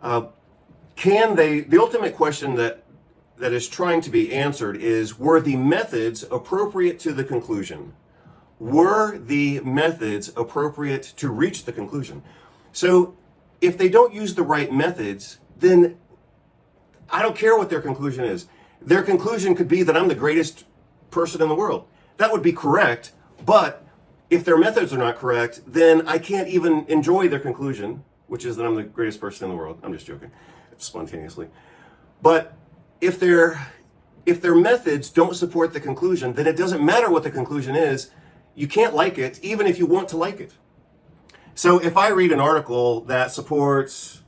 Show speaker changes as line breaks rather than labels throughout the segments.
The ultimate question that is trying to be answered is, were the methods appropriate to the conclusion? Were the methods appropriate to reach the conclusion? So if they don't use the right methods, then I don't care what their conclusion is. Their conclusion could be that I'm the greatest person in the world. That would be correct, but if their methods are not correct, then I can't even enjoy their conclusion, which is that I'm the greatest person in the world. I'm just joking, spontaneously. But if their methods don't support the conclusion, then it doesn't matter what the conclusion is. You can't like it, even if you want to like it. So if I read an article that supports,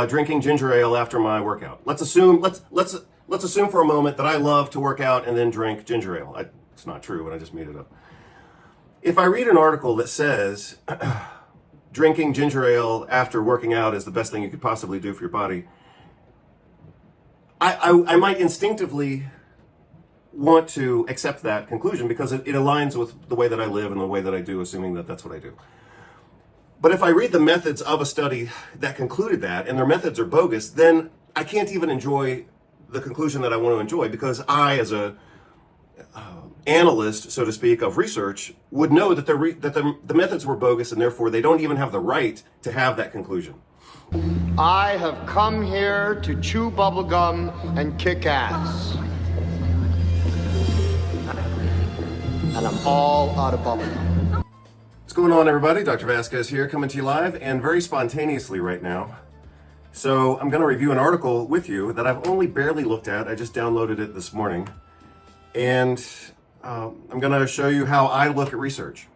drinking ginger ale after my workout. Let's assume for a moment that I love to work out and then drink ginger ale. It's not true, but I just made it up. If I read an article that says drinking ginger ale after working out is the best thing you could possibly do for your body, I might instinctively want to accept that conclusion because it aligns with the way that I live and the way that I do, assuming that that's what I do. But if I read the methods of a study that concluded that, and their methods are bogus, then I can't even enjoy the conclusion that I want to enjoy, because I, as a analyst, so to speak, of research, would know that the methods were bogus, and therefore they don't even have the right to have that conclusion.
I have come here to chew bubblegum and kick ass. And I'm all out of bubblegum.
What's going on, everybody? Dr. Vasquez here, coming to you live and very spontaneously right now. So I'm going to review an article with you that I've only barely looked at. I just downloaded it this morning. And I'm going to show you how I look at research.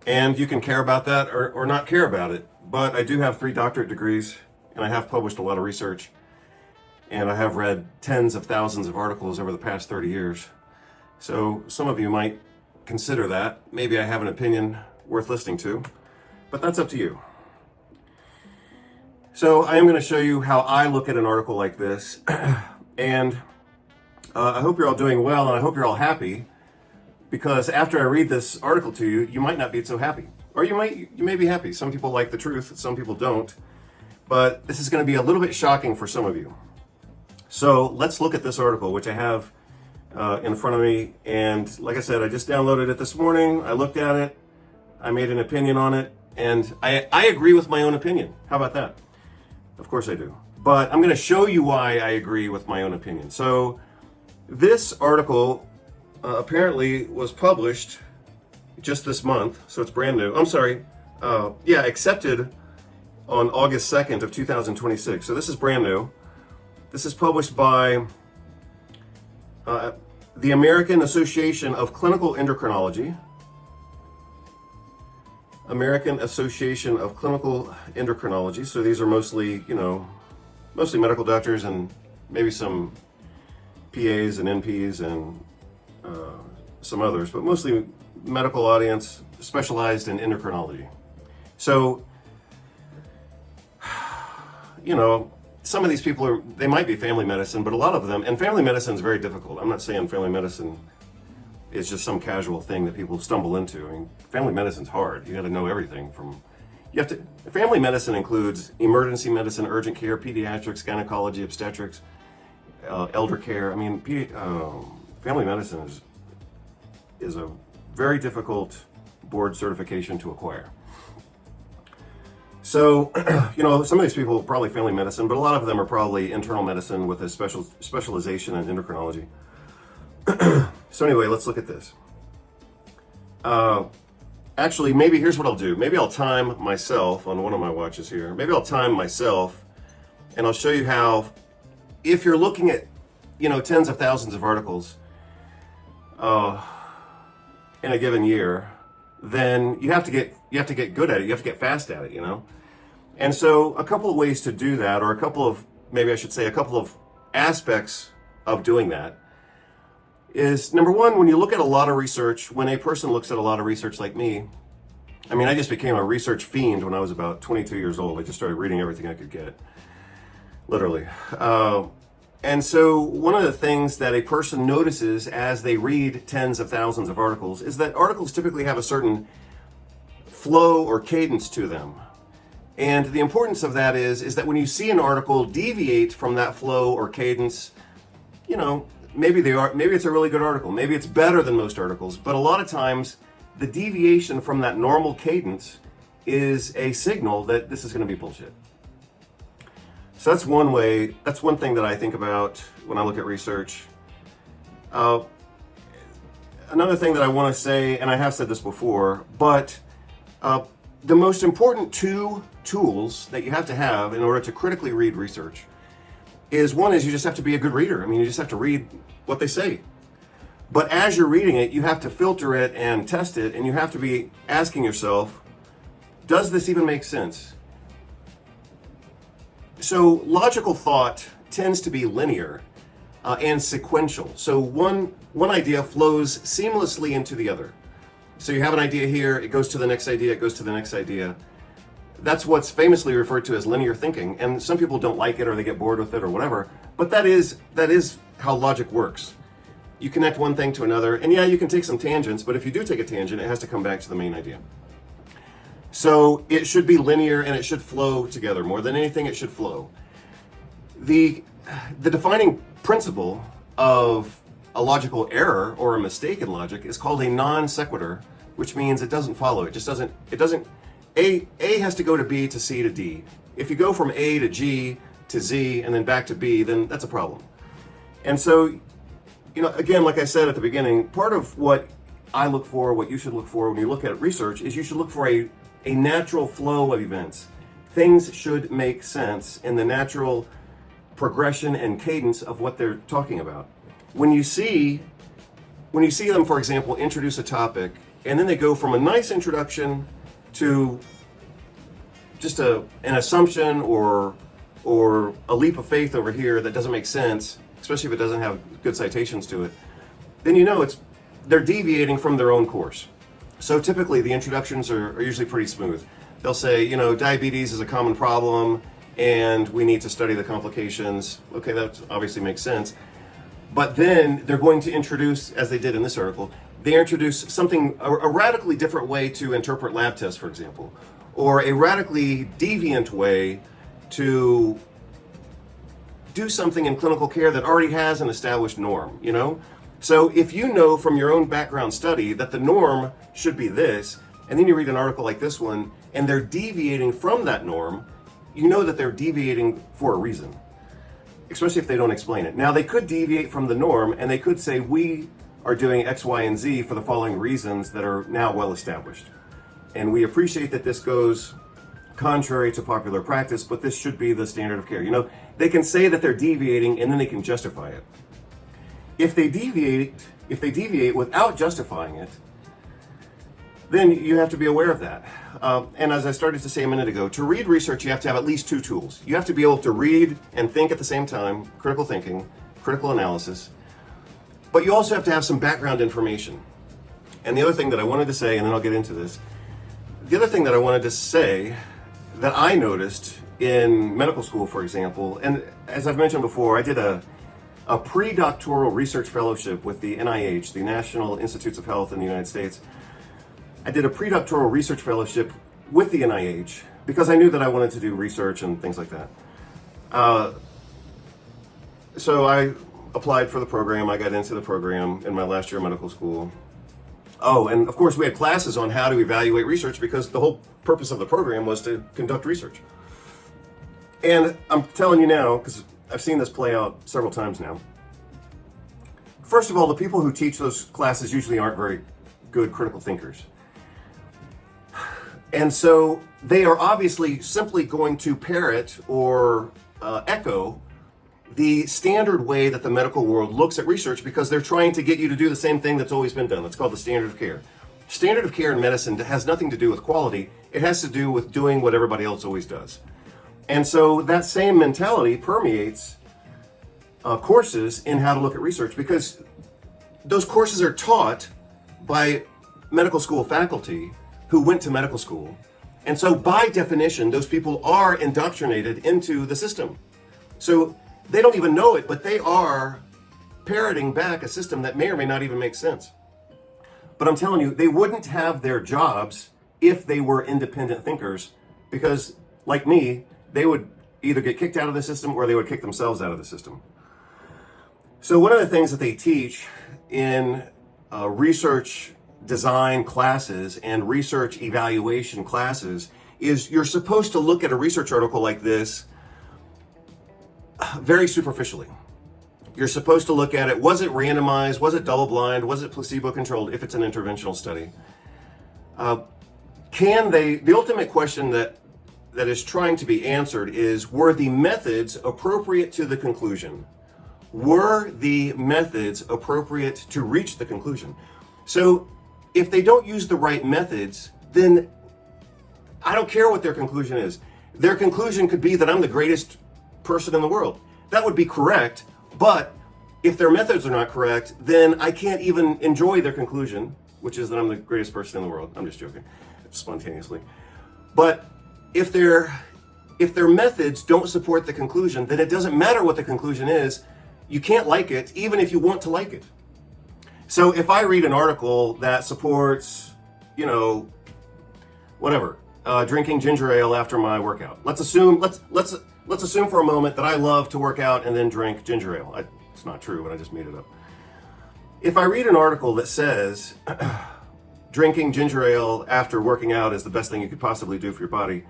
And you can care about that or not care about it. But I do have 3 doctorate degrees, and I have published a lot of research. And I have read tens of thousands of articles over the past 30 years. So some of you might consider that. Maybe I have an opinion worth listening to, but that's up to you. So I am going to show you how I look at an article like this. And I hope you're all doing well, and I hope you're all happy, because after I read this article to you, you might not be so happy. Or you may be happy. Some people like the truth, some people don't. But this is going to be a little bit shocking for some of you. So let's look at this article, which I have in front of me. And like I said, I just downloaded it this morning. I looked at it. I made an opinion on it. And I agree with my own opinion. How about that? Of course I do. But I'm going to show you why I agree with my own opinion. So this article apparently was published just this month, so it's brand new. I'm sorry, accepted on August 2nd of 2026. So this is brand new. This is published by the American Association of Clinical Endocrinology. American Association of Clinical Endocrinology. So these are mostly medical doctors and maybe some PAs and NPs and some others, but mostly medical audience specialized in endocrinology. So, some of these people they might be family medicine, but a lot of them, and family medicine is very difficult. I'm not saying family medicine is just some casual thing that people stumble into. I mean, family medicine's hard. You got to know everything family medicine includes emergency medicine, urgent care, pediatrics, gynecology, obstetrics, elder care. I mean, family medicine is a very difficult board certification to acquire. So, some of these people are probably family medicine, but a lot of them are probably internal medicine with a specialization in endocrinology. So anyway, let's look at this. Actually, maybe here's what I'll do. Maybe I'll time myself on one of my watches here. Maybe I'll time myself, and I'll show you how, if you're looking at, tens of thousands of articles in a given year, then you have to get good at it. You have to get fast at it, And so a couple of ways to do that, or a couple of aspects of doing that, is number one, when you look at a lot of research, when a person looks at a lot of research like me, I just became a research fiend when I was about 22 years old. I just started reading everything I could get, literally. And so one of the things that a person notices as they read tens of thousands of articles is that articles typically have a certain flow or cadence to them. And the importance of that is that when you see an article deviate from that flow or cadence, you know, maybe it's a really good article, maybe it's better than most articles, but a lot of times the deviation from that normal cadence is a signal that this is going to be bullshit. So that's one thing that I think about when I look at research. Another thing that I want to say, and I have said this before, but the most important two tools that you have to have in order to critically read research is you just have to be a good reader. I mean, you just have to read what they say. But as you're reading it, you have to filter it and test it, and you have to be asking yourself, does this even make sense? So logical thought tends to be linear and sequential. So one idea flows seamlessly into the other. So you have an idea here, it goes to the next idea, it goes to the next idea. That's what's famously referred to as linear thinking, and some people don't like it or they get bored with it or whatever, but that is how logic works. You connect one thing to another, and yeah, you can take some tangents, but if you do take a tangent, it has to come back to the main idea. So it should be linear and it should flow together. More than anything, it should flow. The defining principle of a logical error or a mistake in logic is called a non sequitur, which means it doesn't follow. It doesn't, A has to go to B to C to D. If you go from A to G to Z and then back to B, then that's a problem. And so, you know, again, like I said at the beginning, part of what I look for, what you should look for when you look at research is you should look for a natural flow of events. Things should make sense in the natural progression and cadence of what they're talking about. When you see them, for example, introduce a topic, and then they go from a nice introduction to just an assumption or a leap of faith over here that doesn't make sense, especially if it doesn't have good citations to it, then you know they're deviating from their own course. So typically the introductions are usually pretty smooth. They'll say, you know, diabetes is a common problem and we need to study the complications. Okay, that obviously makes sense. But then they're going to introduce, as they did in this article, they introduce something, a radically different way to interpret lab tests, for example, or a radically deviant way to do something in clinical care that already has an established norm, you know? So if you know from your own background study that the norm should be this, and then you read an article like this one, and they're deviating from that norm, you know that they're deviating for a reason, especially if they don't explain it. Now, they could deviate from the norm, and they could say, we are doing X, Y, and Z for the following reasons that are now well established. And we appreciate that this goes contrary to popular practice, but this should be the standard of care. You know, they can say that they're deviating, and then they can justify it. If they deviate without justifying it, then you have to be aware of that. And as I started to say a minute ago, to read research, you have to have at least two tools. You have to be able to read and think at the same time, critical thinking, critical analysis, but you also have to have some background information. And the other thing that I wanted to say, and then I'll get into this, the other thing that I wanted to say that I noticed in medical school, for example, and as I've mentioned before, I did a pre-doctoral research fellowship with the NIH, the National Institutes of Health in the United States. I did a pre-doctoral research fellowship with the NIH because I knew that I wanted to do research and things like that. So I applied for the program. I got into the program in my last year of medical school. Oh, and of course we had classes on how to evaluate research because the whole purpose of the program was to conduct research. And I'm telling you now, because I've seen this play out several times now. First of all, the people who teach those classes usually aren't very good critical thinkers. And so they are obviously simply going to parrot or echo the standard way that the medical world looks at research because they're trying to get you to do the same thing that's always been done. That's called the standard of care. Standard of care in medicine has nothing to do with quality. It has to do with doing what everybody else always does. And so that same mentality permeates courses in how to look at research because those courses are taught by medical school faculty who went to medical school. And so by definition, those people are indoctrinated into the system. So they don't even know it, but they are parroting back a system that may or may not even make sense. But I'm telling you, they wouldn't have their jobs if they were independent thinkers because like me, they would either get kicked out of the system or they would kick themselves out of the system. So one of the things that they teach in research design classes and research evaluation classes is you're supposed to look at a research article like this very superficially. You're supposed to look at it, was it randomized, was it double-blind, was it placebo-controlled if it's an interventional study? The ultimate question that is trying to be answered is, were the methods appropriate to the conclusion? Were the methods appropriate to reach the conclusion? So if they don't use the right methods, then I don't care what their conclusion is. Their conclusion could be that I'm the greatest person in the world. That would be correct, but if their methods are not correct, then I can't even enjoy their conclusion, which is that I'm the greatest person in the world. I'm just joking, spontaneously. But if their methods don't support the conclusion, then it doesn't matter what the conclusion is. You can't like it, even if you want to like it. So if I read an article that supports, drinking ginger ale after my workout. Let's assume for a moment that I love to work out and then drink ginger ale. It's not true, but I just made it up. If I read an article that says drinking ginger ale after working out is the best thing you could possibly do for your body,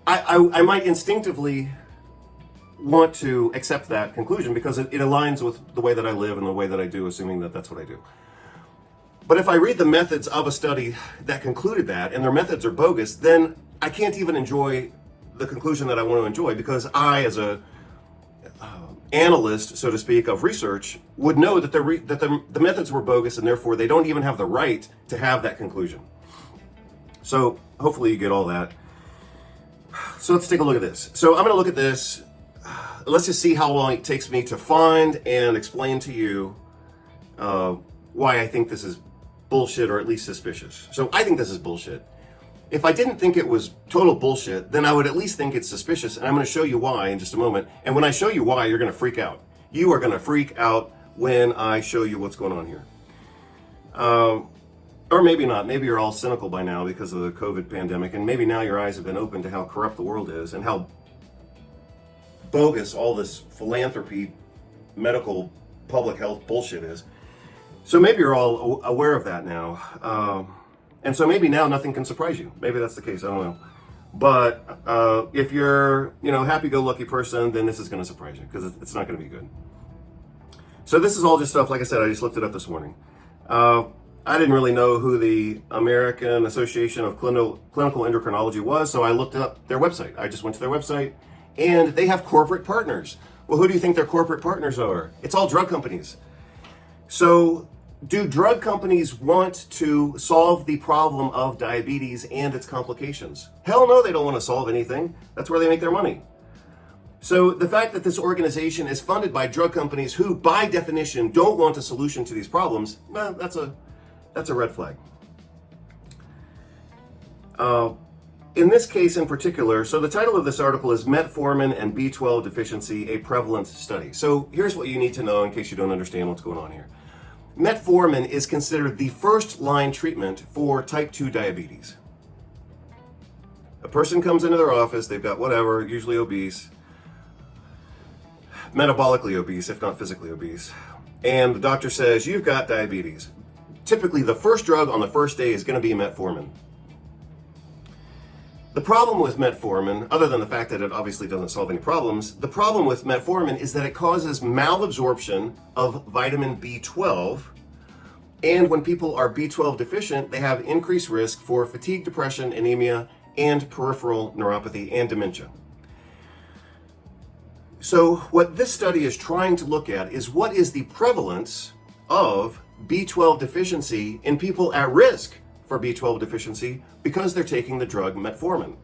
I might instinctively want to accept that conclusion because it aligns with the way that I live and the way that I do, assuming that that's what I do. But if I read the methods of a study that concluded that, and their methods are bogus, then I can't even enjoy the conclusion that I want to enjoy, because I, as a analyst, so to speak, of research, would know that the methods were bogus, and therefore they don't even have the right to have that conclusion. So hopefully you get all that. So let's take a look at this. So I'm going to look at this. Let's just see how long it takes me to find and explain to you why I think this is bullshit, or at least suspicious. So I think this is bullshit. If I didn't think it was total bullshit, then I would at least think it's suspicious, and I'm going to show you why in just a moment. And when I show you why, you're going to freak out. You are going to freak out when I show you what's going on here. Or maybe not. Maybe you're all cynical by now because of the COVID pandemic, and maybe now your eyes have been opened to how corrupt the world is and how bogus all this philanthropy, medical, public health bullshit is. So maybe you're all aware of that now. And so maybe now nothing can surprise you. Maybe that's the case, I don't know. But if you're, happy-go-lucky person, then this is going to surprise you, because it's not going to be good. So this is all just stuff, like I said, I just looked it up this morning. I didn't really know who the American Association of Clinical Endocrinology was, so I looked up their website. I just went to their website, and they have corporate partners. Well, who do you think their corporate partners are? It's all drug companies. So do drug companies want to solve the problem of diabetes and its complications? Hell no, they don't want to solve anything. That's where they make their money. So the fact that this organization is funded by drug companies who, by definition, don't want a solution to these problems, well, that's a red flag. In this case in particular, so the title of this article is Metformin and B12 Deficiency, a Prevalence Study. So here's what you need to know in case you don't understand what's going on here. Metformin is considered the first-line treatment for type 2 diabetes. A person comes into their office, they've got whatever, usually obese, metabolically obese, if not physically obese, and the doctor says, you've got diabetes. Typically, the first drug on the first day is going to be metformin. The problem with metformin, other than the fact that it obviously doesn't solve any problems, the problem with metformin is that it causes malabsorption of vitamin B12. And when people are B12 deficient, they have increased risk for fatigue, depression, anemia, and peripheral neuropathy and dementia. So what this study is trying to look at is what is the prevalence of B12 deficiency in people at risk for B12 deficiency because they're taking the drug metformin.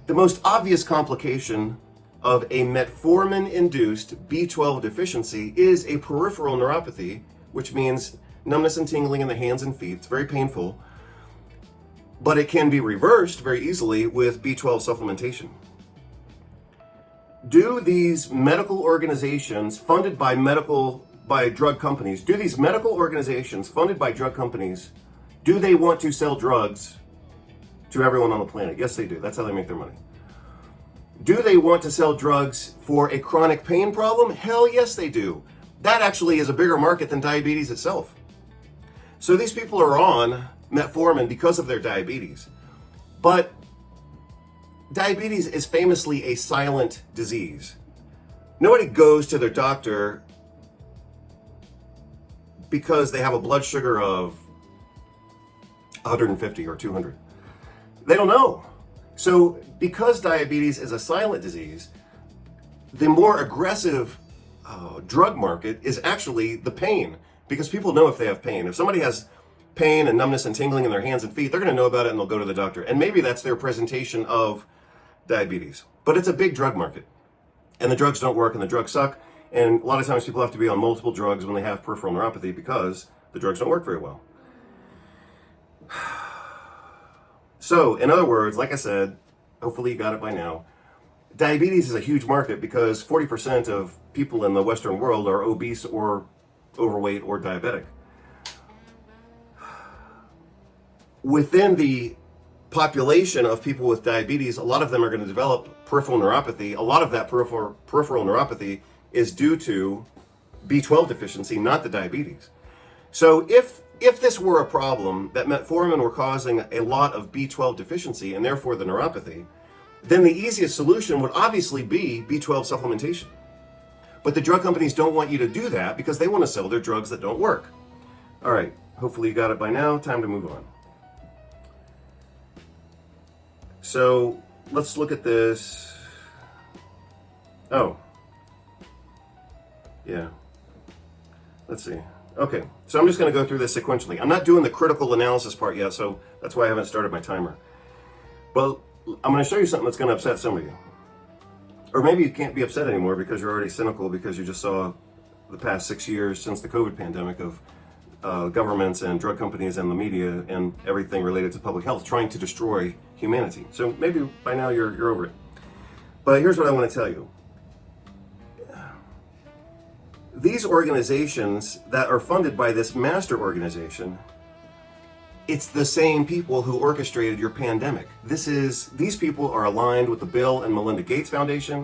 The most obvious complication of a metformin-induced B12 deficiency is a peripheral neuropathy, which means numbness and tingling in the hands and feet. It's very painful, but it can be reversed very easily with B12 supplementation. Do these medical organizations funded by drug companies, do these medical organizations funded by drug companies, do they want to sell drugs to everyone on the planet. Yes, they do. That's how they make their money. Do they want to sell drugs for a chronic pain problem? Hell yes, they do. That actually is a bigger market than diabetes itself. So these people are on metformin because of their diabetes. But diabetes is famously a silent disease. Nobody goes to their doctor because they have a blood sugar of 150 or 200. They don't know. So because diabetes is a silent disease, the more aggressive drug market is actually the pain, because people know if they have pain. If somebody has pain and numbness and tingling in their hands and feet, they're going to know about it and they'll go to the doctor. And maybe that's their presentation of diabetes. But it's a big drug market. And the drugs don't work and the drugs suck. And a lot of times people have to be on multiple drugs when they have peripheral neuropathy because the drugs don't work very well. So, in other words, like I said, hopefully you got it by now, diabetes is a huge market because 40% of people in the Western world are obese or overweight or diabetic. Within the population of people with diabetes, a lot of them are going to develop peripheral neuropathy. A lot of that peripheral neuropathy is due to B12 deficiency, not the diabetes. So if this were a problem, that metformin were causing a lot of B12 deficiency and therefore the neuropathy, then the easiest solution would obviously be B12 supplementation. But the drug companies don't want you to do that because they want to sell their drugs that don't work. All right, hopefully you got it by now. Time to move on. So let's look at this. Oh, yeah. Let's see. Okay, so I'm just going to go through this sequentially. I'm not doing the critical analysis part yet, so that's why I haven't started my timer. But I'm going to show you something that's going to upset some of you. Or maybe you can't be upset anymore because you're already cynical because you just saw the past 6 years since the COVID pandemic of governments and drug companies and the media and everything related to public health trying to destroy humanity. So maybe by now you're over it. But here's what I want to tell you. These organizations that are funded by this master organization, it's the same people who orchestrated your pandemic. These people are aligned with the Bill and Melinda Gates Foundation.